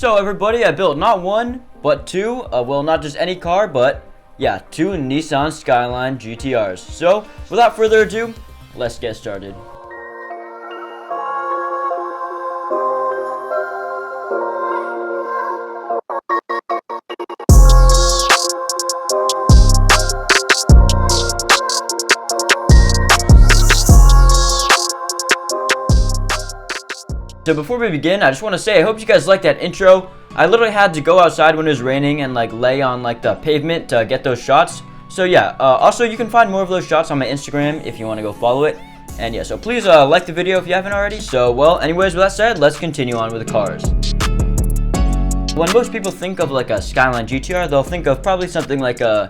So everybody, I built not one, but two, well, not just any car, but yeah, two Nissan Skyline GTRs. So without further ado, let's get started. So before we begin, I just want to say I hope you guys liked that intro. I literally had to go outside when it was raining and lay on the pavement to get those shots. So yeah, also you can find more of those shots on my Instagram if you want to go follow it. And yeah, so please like the video if you haven't already. So well, anyways, with that said, let's continue on with the cars. When most people think of a Skyline GTR, they'll think of probably something like a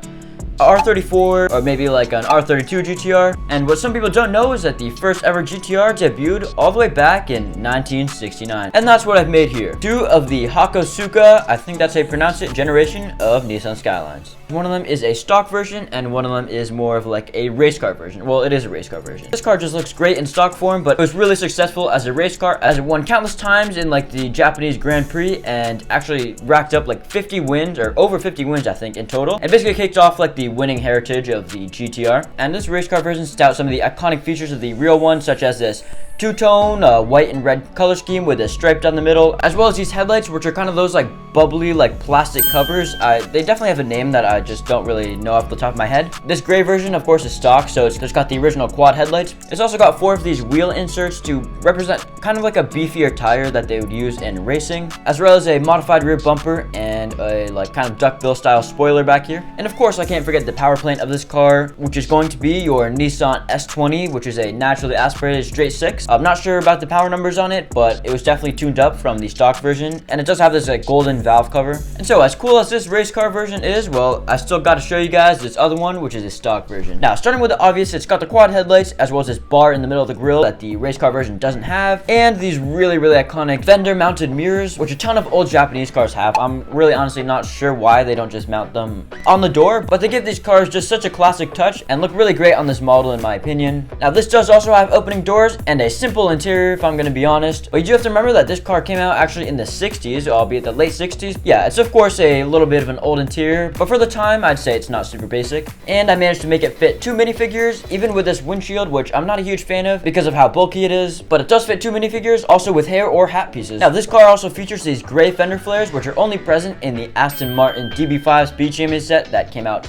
R34 or maybe like an R32 GTR. And what some people don't know is that the first ever GTR debuted all the way back in 1969. And that's what I've made here. Two of the Hakosuka, I think that's how you pronounce it, generation of Nissan Skylines. One of them is a stock version and one of them is more of a race car version. Well, it is a race car version. This car just looks great in stock form, but it was really successful as a race car as it won countless times in the Japanese Grand Prix and actually racked up 50 wins or over 50 wins I think in total. And basically kicked off the winning heritage of the GTR. And this race car version sets out some of the iconic features of the real one, such as this two-tone white and red color scheme with a stripe down the middle, as well as these headlights, which are kind of those bubbly plastic covers. They definitely have a name that I just don't really know off the top of my head. This gray version of course is stock, so it's got the original quad headlights. It's also got 4 of these wheel inserts to represent kind of a beefier tire that they would use in racing, as well as a modified rear bumper and a kind of duckbill style spoiler back here. And of course I can't forget the power plant of this car, which is going to be your Nissan S20, which is a naturally aspirated straight 6. I'm not sure about the power numbers on it, but it was definitely tuned up from the stock version, and it does have this golden valve cover. And so as cool as this race car version is, well, I still got to show you guys this other one, which is a stock version. Now, starting with the obvious, it's got the quad headlights as well as this bar in the middle of the grille that the race car version doesn't have, and these really iconic fender mounted mirrors, which a ton of old Japanese cars have. I'm really honestly not sure why they don't just mount them on the door, but they give these cars just such a classic touch and look really great on this model in my opinion. Now, this does also have opening doors and a simple interior, if I'm gonna be honest, but you do have to remember that this car came out actually in the 60s, albeit the late 60s. Yeah, it's of course a little bit of an old interior, but for the time I'd say it's not super basic. And I managed to make it fit 2 minifigures, even with this windshield, which I'm not a huge fan of because of how bulky it is, but it does fit 2 minifigures, also with hair or hat pieces. Now, this car also features these gray fender flares, which are only present in the Aston Martin DB5 Speed Champion set that came out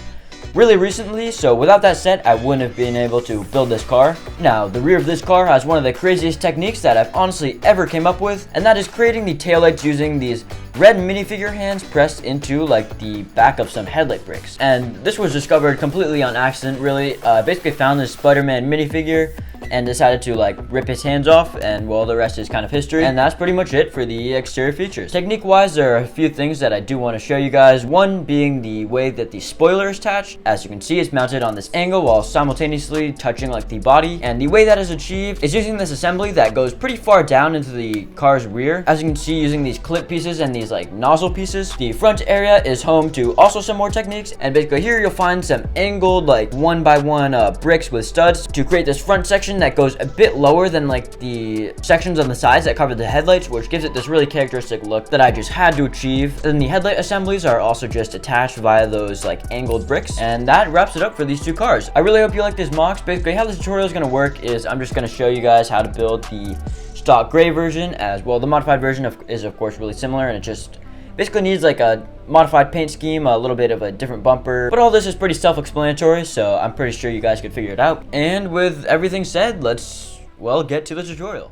really recently, so without that set, I wouldn't have been able to build this car. Now, the rear of this car has one of the craziest techniques that I've honestly ever came up with, and that is creating the taillights using these red minifigure hands pressed into the back of some headlight bricks. And this was discovered completely on accident, really. Basically found this Spider-Man minifigure and decided to rip his hands off, and well, the rest is kind of history. And that's pretty much it for the exterior features. Technique wise, there are a few things that I do want to show you guys. One being the way that the spoiler is attached. As you can see, it's mounted on this angle while simultaneously touching the body, and the way that is achieved is using this assembly that goes pretty far down into the car's rear, as you can see, using these clip pieces and these nozzle pieces. The front area is home to also some more techniques, and basically here you'll find some angled 1x1 bricks with studs to create this front section that goes a bit lower than the sections on the sides that cover the headlights, which gives it this really characteristic look that I just had to achieve. Then the headlight assemblies are also just attached via those angled bricks, and that wraps it up for these two cars. I really hope you like this MOX. Basically how this tutorial is going to work is I'm just going to show you guys how to build the stock gray version, as well the modified version is of course really similar, and it just basically needs a modified paint scheme, a little bit of a different bumper, but all this is pretty self-explanatory, so I'm pretty sure you guys could figure it out. And with everything said, let's, well, get to the tutorial.